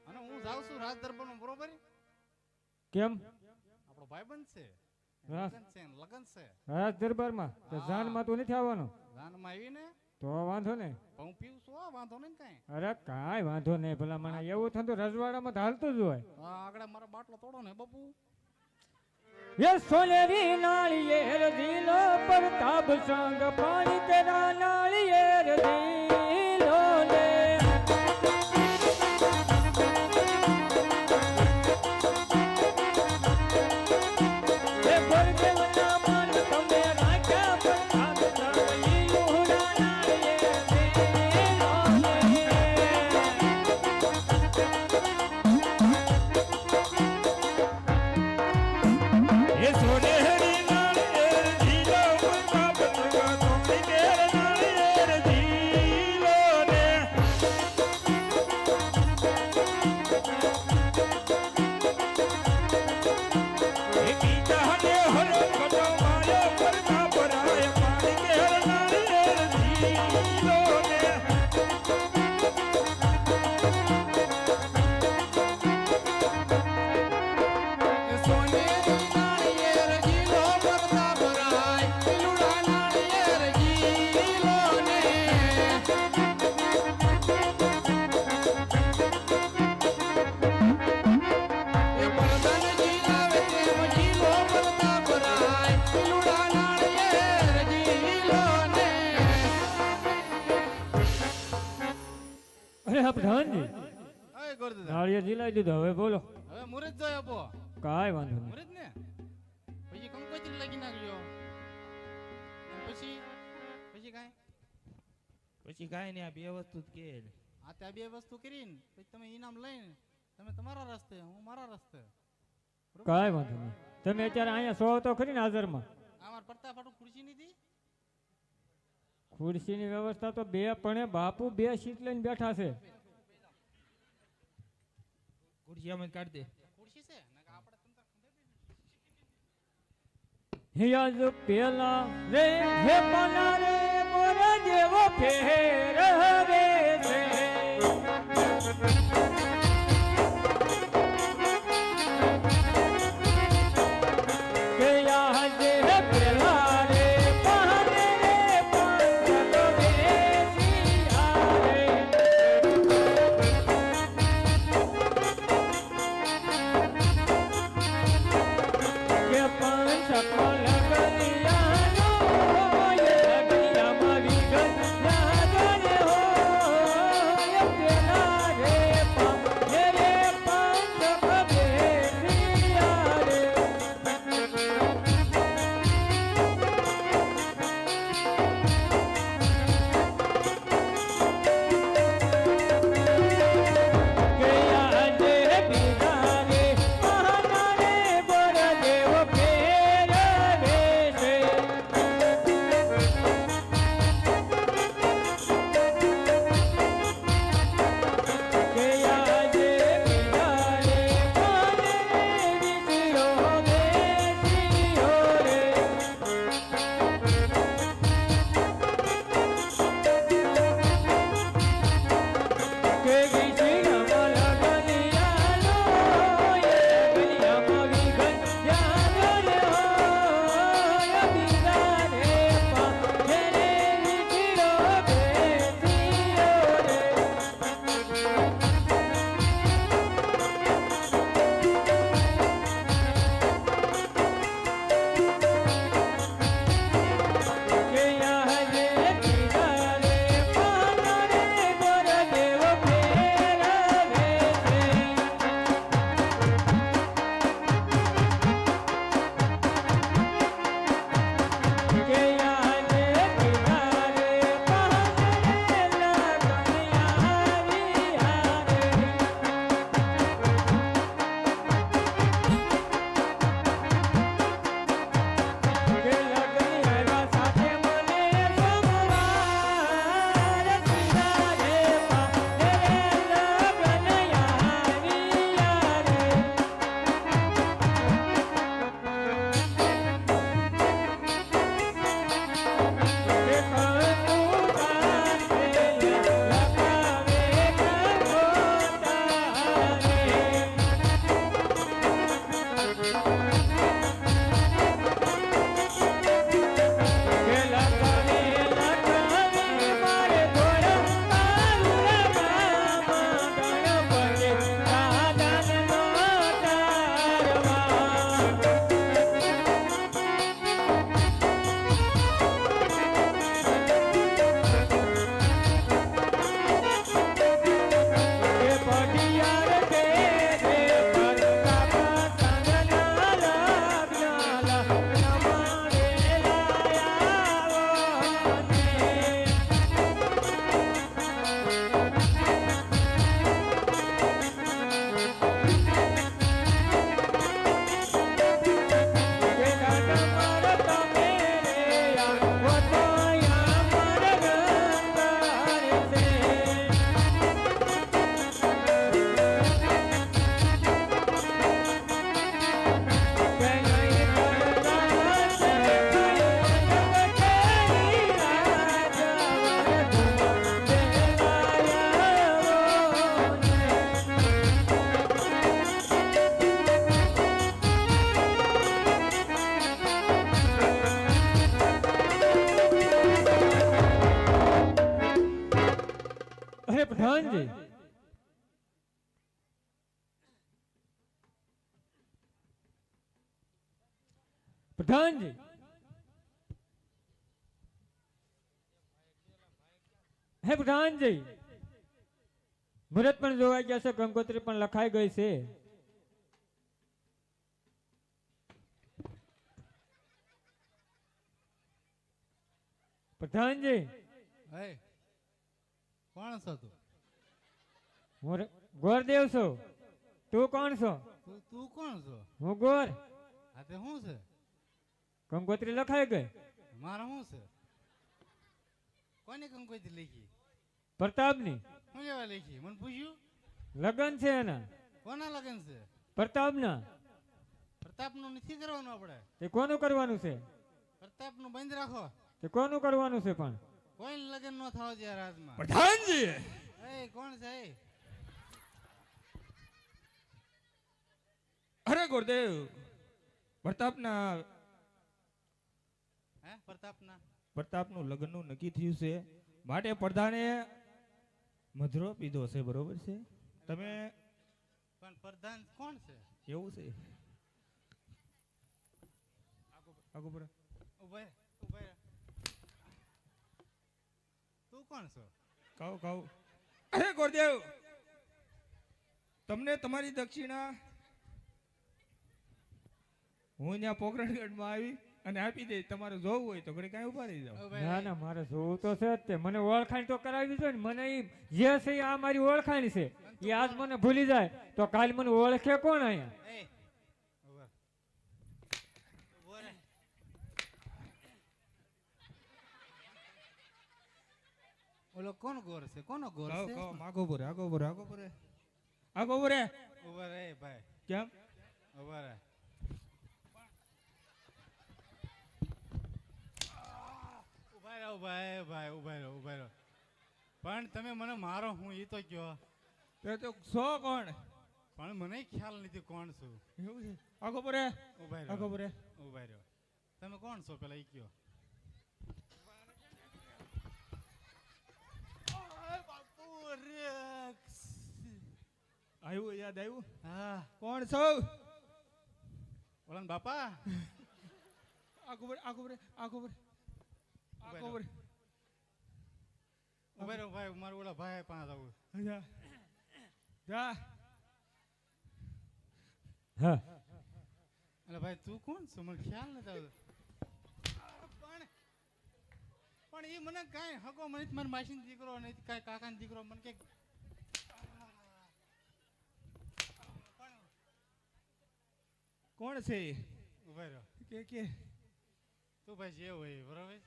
અને હું જાઉં છું રાજ દરબારનો બરોબર. કેમ? આપણો ભાઈબંધ છે હા. લગન છે ને લગન છે. રાજ દરબારમાં તો હા. જાનમાં તું નથી આવવાનું? જાનમાં આવીને તો વાંધો નહીં. પણ હું પીવું છું વાંધો નહીં કાંઈ. અરે કાંઈ વાંધો નહીં ભલા મને એવું થતું રજવાડામાં તો હાલતું જ હોય. હા આગળ મારો બાટલો તોડો ને બાપુ. ये सोनेरी नालियेर दिलो पर ताब संग पानी तेरा नालियेर दिलो ले ये भर के वना मन तमे राख्या पर ताब संग लीलोड़ा नालियेर दिलो ले એ સોનેરી નાળિયેર જીલો પ્રતાપ સંગા તોડી તેર નાળિયેર જીલો ને. એ ગીતાને હરો કટો માર્યો પ્રતાપ રાય પાણી કેર નાળિયેર જીલો ને. સોનેરી નાળિયેર જીલો પ્રતાપરાય લુડા નાળિયેર જીલો ને એ બળદન જીલાવે તેમ જીલો પ્રતાપરાય લુડા નાળિયેર જીલો ને અરે આ પ્રધાનજી અય ગોરદાદા નાળિયેર જીલાઈ દીધો હવે બોલો. હવે મુહૂર્ત જોઈ આપો. કાંઈ વાંધો નહીં. મુહૂર્ત ને નાખજો. અને પછી પછી કાંઈ પછી કાંઈ નહીં, આ બે વસ્તુ જ કે. આ ત્યાં બે વસ્તુ કરીને પછી તમે ઇનામ લઈને તમે તમારા રસ્તે, હું મારા રસ્તે. કાંઈ વાંધો નહીં. તમે અત્યારે અહીંયા સો તો ખરી ને હાજરમાં? અમાર પડતા ફાટું ખુરશી નથી. ખુરશીની વ્યવસ્થા તો બે પણ બાપુ બે સીટ લઈને બેઠા છે. ખુરશી અમે કાઢ દે. ખુરશી છે ને આપણે તંતર હિયાજ પેલા રે હે પના રે મોરા જેવો ફેર હવે છે. કે યાજ હે પેલા રે પહાને રે પાંચ તો બેસિયા રે. કે પાંચ સકલ ગલિયાનો એ ગલિયામાં વિગત યાદ રે હો એ પેલા રે પાંચ રે પાંચ તો બેસિયા રે. કે યાદ હે બીજા રે પહાના રે બોરા જેવો ફેર વેશે. કે યાદ હે બીજા રે પાને રે વિસિયો બેસિયો રે. કે વિસિયામાં ગલિયાનો એ ગલિયામાં વિગત યાદ રે હો એ બીજા રે પાંચ રે વિસિયો બેસિયો રે. કે યાદ હે બીજા રે પાના રે બોરા જેવો ફેર વેશે. કે યાદ હે બીજા રે પહાને રે લગનિયા વિયા રે. કે લગનિયા સાથે મને સોમવાર પીડા રે પાને રે લગનિયા વિયા રે. કે કંકુતા રે લગાવે કંકોતા રે. કે લગાવે લગાવે મારે ઘોડા મારું ગામમાં ગણપતિ દાદાનો તારવા. કે પટિયાર કે રે પરતાપ સંગના લગ્ન લગ્નમાં રે લાયાવો ને. કે કાકા માર તમે રે આવો તો યાર ગંગાર છે. કે નહીં કરતા છે જગતની રાજા તુમ દેલાયાવો ને. અરે પ્રધાનજી, પ્રધાનજી, હે પ્રધાનજી, મુહૂર્ત પણ જોવાઈ ગયા છે, કંકોત્રી પણ લખાઈ ગઈ છે. પ્રધાનજી હે કોણ છો તું હું ગોરદેવ છું. તું કોણ છો? તું કોણ છો? હું ગોર. આ તે શું છે? કંકોત્રી લખાઈ ગઈ. મારા શું છે? કોની કંકોત્રી લખી? પ્રતાપની શું લેવા લખી? મને પૂછ્યું? લગન છે એના. કોના લગન છે? પ્રતાપના. પ્રતાપનું નથી કરવાનું આપણે. તે કોનું કરવાનું છે? પ્રતાપનું બંધ રાખો. તે કોનું કરવાનું છે પણ? કોઈ લગન ન થાવ છે રાજમાં. પ્રધાનજી એ કોણ છે? અરે ગુરુદેવ પ્રતાપના હે પ્રતાપના? પ્રતાપનું લગ્નનું નક્કી થયું છે માટે પ્રધાને મધરો પીધો છે, બરોબર છે? તમે પણ પ્રધાન કોણ છે? એવું છે? આગો પર ઉભા ઉભા. તું કોણ છો? કહો કહો. અરે ગુરુદેવ તમને તમારી દક્ષિણા હું અહીંયા પોખરણગઢમાં આવી અને આપી દઈ. તમારે જોવું હોય તો ઘડી કાંઈ ઉભા રહી જાઓ. ના ના મારે જોવું તો છે જ તે. મને ઓળખાણ તો કરાવી જોઈએ ને. મને ઈ જે છે ઈ આ મારી ઓળખાણ છે. એ આજ મને ભૂલી જાય તો કાલ મને ઓળખે કોણ અહીંયા? એ ઉભા. ઉભો રે. ઓલો કોણ ગોર છે? કોનો ગોર કહો છે? કહો. આગો બોરે આગો બોરે આગો બોરે આગો બોરે. ઉભા રે ભાઈ. કેમ? ઉભા રે. ઉભા રહો ભાઈ ભાઈ ઉભા રહો ઉભા રહો. પણ તમે મને મારો હું ઈ તો કયો. તે તો સો કોણ? પણ મને ખ્યાલ નથી કોણ છું. એવું છે? આગો બોરે ઉભા આગો રહો બોરે. ઉભા રહો. તમે કોણ છો પેલા ઈ કયો. બાપુ રેક્સ. આવ્યું યાદ આવ્યું? હા કોણ છો? ઓલા બાપા. આગો બોરે આગો બોરે આગો બોરે આગો બોરે. ઉભા રહો ભાઈ મારું ઓલા ભાઈ પાંચ આવું. જા જા. હા એટલે ભાઈ તું કોણ છો? મને ખ્યાલ નથી આવતો. પણ એ મને કાંઈ હકો મને મારા માસીનો દીકરો નહીં કાંઈ કાકાનો દીકરો મને કે કોણ છે? ઉભા રહ્યો. કે તું ભાઈ જે હોય એ, બરાબર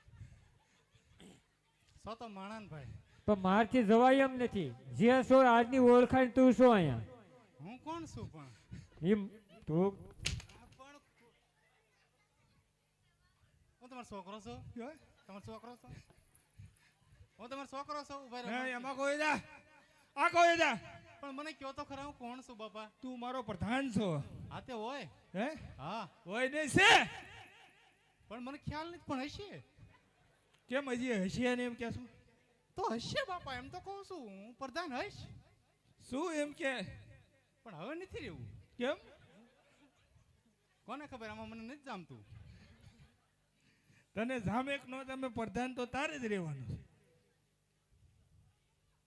સો તો માણા ને ભાઈ. પણ મારથી જવાય એમ નથી. જે છો આજની ઓળખાણ તું છો અહીંયા. હું કોણ છું પણ? એમ તું પણ હું તમારો છોકરો છું? તમારો છોકરો છો? હું તમારો છોકરો છું? ઉભા રહ્યો. એમાં કોઈ જા આ કોઈ જા. પણ મને કયો તો ખરા હું કોણ છું બાપા? તું મારો પ્રધાન છો. હા તે હોય. હે? હા હોય નહીં છે? પણ મને ખ્યાલ નથી. પણ હશે કેમ હજી હસી ને એમ કે શું? તો હશે બાપા. એમ તો કહું છું હું પ્રધાન હશ. શું એમ કે? પણ હવે નથી રહેવું. કેમ? કોને ખબર? આમાં મને નથી જામતું. તને જામેક નો તમે પ્રધાન તો તારે જ રહેવાનું છે.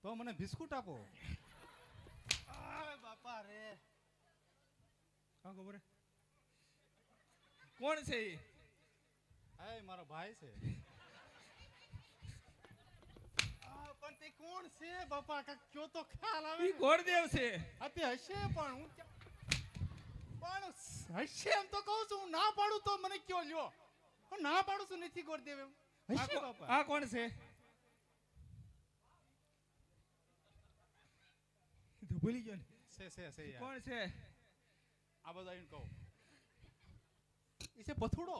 તો મને બિસ્કુટ આપો. બાપા રે. હા ખબર. કોણ છે એ? હા મારો ભાઈ છે. પણ તે કોણ છે બાપા? કાંઈક કયો તો ખ્યાલ આવે ઈ ને. ગોરદેવ છે. હા તે હશે પણ હું પણ હશે એમ તો કહું છું. હું ના પાડું તો મને કયો લ્યો. હું ના પાડું છું નથી ગોરદેવ એમ. હશે બાપા. આ કોણ છે? તો ભૂલી ગયો ને. છે યાર. કોણ છે? આ બધા આવીને કહો. ઈ છે પથુડો.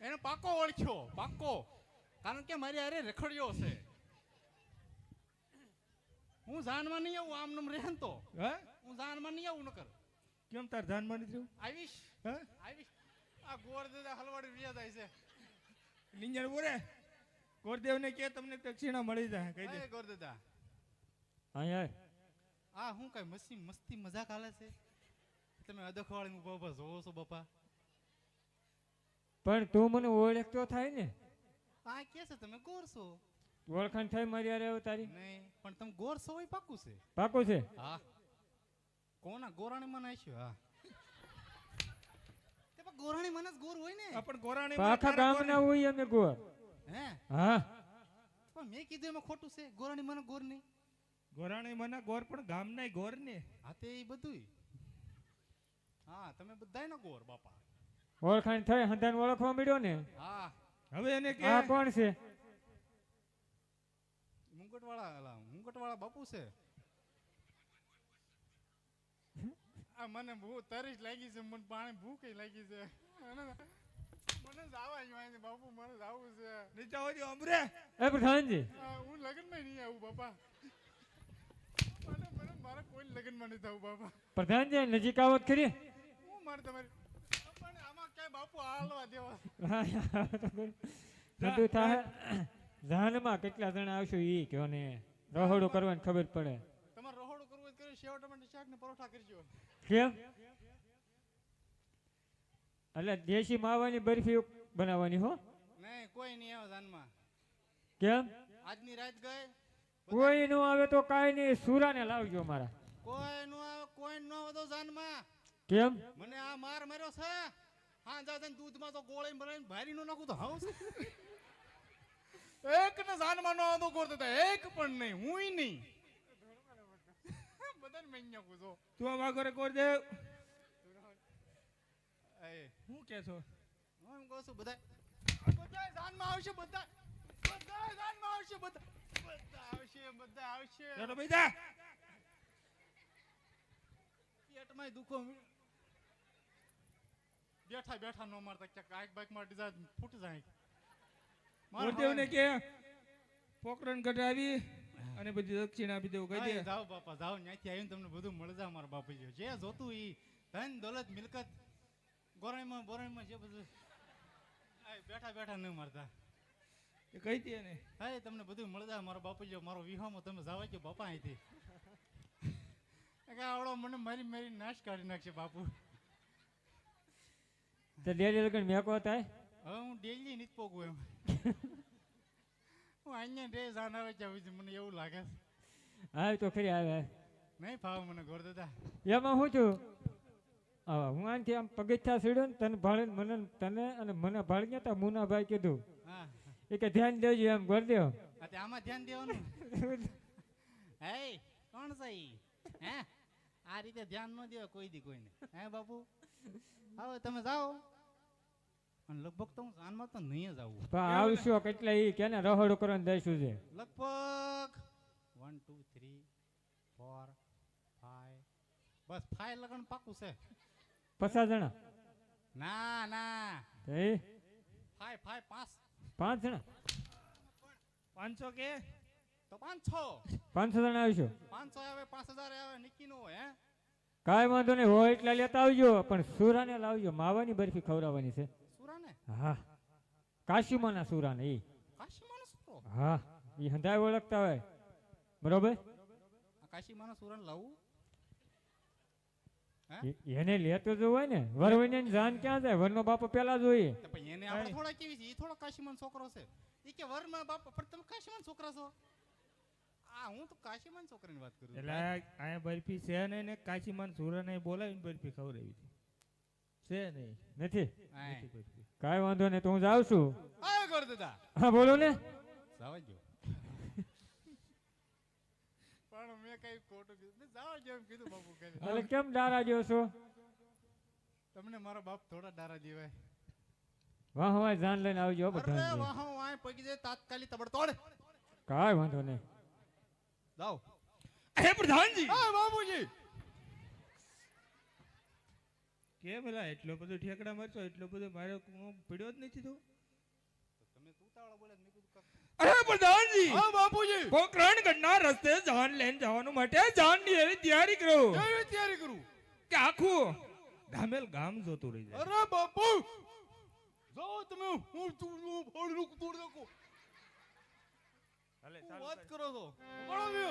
એને પાકો ઓળખ્યો. પાકો. કારણ કે મારી હારે રખડ્યો છે. હું જાનમાં નહીં આવું આમ નમ રહે તો. હે? હું જાનમાં નહીં આવું નકર. કેમ તાર ધ્યાનમાં નથી રહ્યું? આવીશ હે? આવીશ. આ ગોળ દાદા હલવાડી રહ્યા જાય છે. નિંજણ બોરે. ગોરદેવ ને કે તમને દક્ષિણા મળી જાય કહી દે. એ ગોળ દાદા અહીંયા આ હું કઈ મસ્તી મજાક હાલે છે? તમે અદખવાળીને ઉભા ઉભા જોવો છો બાપા? પણ તું મને ઓળખતો થાય ને. આ કે છે તમે ગોર છો? ઓળખાણ થાય મારી હારે હવે તારી. નહીં પણ તમે ગોર છો એ પાકું છે. પાકું છે? હા કોના ગોરાણી માં નાખ્યો? હા તે પણ ગોરાણી મને જ ગોર હોય ને પણ ગોરાણી પણ આખા ગામના હોય અમે ગોર. હે હા પણ મેં કીધું એમાં ખોટું છે ગોરાણી મને ગોર નહીં ગોરાણી મને ગોર પણ ગામના ગોર ને. હા તે ઈ બધુંય હા તમે બધાય ના ગોર બાપા ઓળખાણ થઈ હંધાને ઓળખવા મળ્યો ને. હા હવે એને કે આ કોણ છે? મુંગટવાળા બાપુ છે આ મને ભૂ તરીસ લાગી છે મને પાણી ભૂખ લાગી છે મને જાવા અહીંયા બાપુ મને જાવું છે નીચે આવજો અમરે. એ પ્રધાનજી હું લગ્નમાં નહીં આવું બાપા મને મારા કોઈ લગ્નમાં નહીં થવું બાપા પ્રધાનજી નજીક આવત ખરી. હું મારે તમારી પણ આમાં ક્યાંય બાપુ હાલવા દેવા બધું થાય. જાનમાં કેટલા જણા આવશો ઈ કયો ને રહોડું કરવાની ખબર પડે. તમારે રહોડું કરવું હોય તો સેવ ટમાટર શાક ને પરોઠા કરજો કેમ? એટલે દેશી માવાની બરફી બનાવવાની હો. નહીં કોઈ નહીં આવે જાનમાં કેમ? આજની રાત ગઈ કોઈ નો આવે તો કાઈ નહીં, સુરાને લાવજો મારા. કોઈ નો આવે કોઈ નો આવે તો જાનમાં કેમ? મને આ માર માર્યો છે હા જા દૂધમાં તો ગોળી બનાવીને ભારી નો નાખું તો હાઉસ એક ને જાનમાં નો આવતો કરતો એક પણ નહીં હુંય નહીં બધાને મૈયા પૂછો તું આ વાગરે કોર દે. એ હું કે છો? હું એમ કહું છું બધા જાનમાં આવશે બધા જાનમાં આવશે બધા આવશે ચાલો ભાઈ જા. પેટમાં દુખો બેઠા બેઠા નો મારતા ક્યાંક આઈક બાઈક માં ડીઝા ફૂટ જાય ગુરુદેવને કે પોકરણ કઢાવી અને બધી દક્ષિણ આપી દેવું કહી દે. જાઓ બાપા જાઓ ત્યાંથી આવીને તમને બધું મળી જાય મારા બાપુજી જે જોતું ઈ ધન દોલત મિલકત બોરાઈમાં જે બધું બેઠા બેઠા ન મારતા એ કહી દે ને. હા તમને બધું મળી જાય મારા બાપુજી મારો વિહામાં તમે જાવા છો બાપા અહીંથી આવડો મને મારી નાશ કાઢી નાખશે બાપુ તો ડેરી લગન મેકો થાય. હવે હું ડેલી નથી પોગું એમ હું અહીંયા ડે જાન આવે છે મને એવું લાગે છે આવે તો ખરી આવે. નહીં ફાવે મને ગોર દાદા એમાં શું થયું? હવે હું આનથી આમ પગથિયા સીડ્યો ને તને ભાળે મને તને અને મને ભાળી ગયા તા મુનાભાઈ કીધું હા એ કે ધ્યાન દેજો એમ કરી દો. આમાં ધ્યાન દેવાનું હે કોણ છે ઈ? હે આ રીતે ધ્યાન ન દેવા કોઈ દી કોઈને હે બાપુ હવે તમે જાઓ અને લગભગ તો હું જાનમાં તો નહીં જ આવું પણ આવશો કેટલા ઈ કેને રહોડું કરવાનું દઈશું છે. લગભગ 1 2 3 4 5 બસ 5 લગન પાકું છે 50 જણા ના ના એ 5 5 5 જણા 500 કે તો 500 500 જણા આવશો. 500 આવે 5000 આવે નિકી નો હોય હે કાંઈ વાંધો નહીં હોય એટલા લેતા આવજો પણ સુરાને લાવજો. માવાની બરફી ખવડાવવાની છે. સુરાને હા કાશીમાના સુરાને ઈ. કાશીમાનો સુરો હા ઈ હંધાય ઓળખતા હોય બરોબર. આ કાશીમાનો સુરાને લાવું એને લેતો જ હોય ને વરવઈને જાન ક્યાં જાય? વરનો બાપો પેલા જોઈએ. તો પછી એને આપણે થોડા કેવી છે ઈ થોડો કાશીમાન છોકરો છે ઈ કે વરમાં બાપ પણ તમે કાશીમાન છોકરા છો આ હું તો કાશીમાન છોકરાની વાત કરું એટલે આયા બરફી છે નહીં ને કાશીમાન સુરાને બોલાવીને બરફી ખવડાવી છે નહીં. નથી નથી બરફી. કાંઈ વાંધો નહીં તો હું જાઉં છું. આ કર દાદા હા બોલો ને. જાવા જો પણ મેં કઈ ખોટું કીધું મેં જાવા જો એમ કીધું બાપુ કઈ એટલે કેમ ડારા જો છો? તમને મારો બાપ થોડા ડારા દેવાય વાહ વાહ જાન લઈને આવજો બધા. અરે વાહ વાહ પગી જાય તાત્કાલિક તબડતોડ કાંઈ વાંધો નહીં. જાઓ હે પ્રધાનજી હા બાપુજી કેમ એલા એટલો બધો ઠેકડા મારશો? એટલો બધો મારો પીડ્યો જ નથી તું. તમે તુતાવાળા બોલે મેં કીધું અરે પ્રધાનજી હા બાપુજી પોકરણ ગઢના રસ્તે જાન લઈને જવાનું માટે જાનની એવી તૈયારી કરો કેવી તૈયારી કરું કે આખું ધામેલ ગામ જોતું રહી જાય. અરે બાપુ જાઓ તમે હું તું ફોડનું તોડ નાખું વાત કરો છો બળો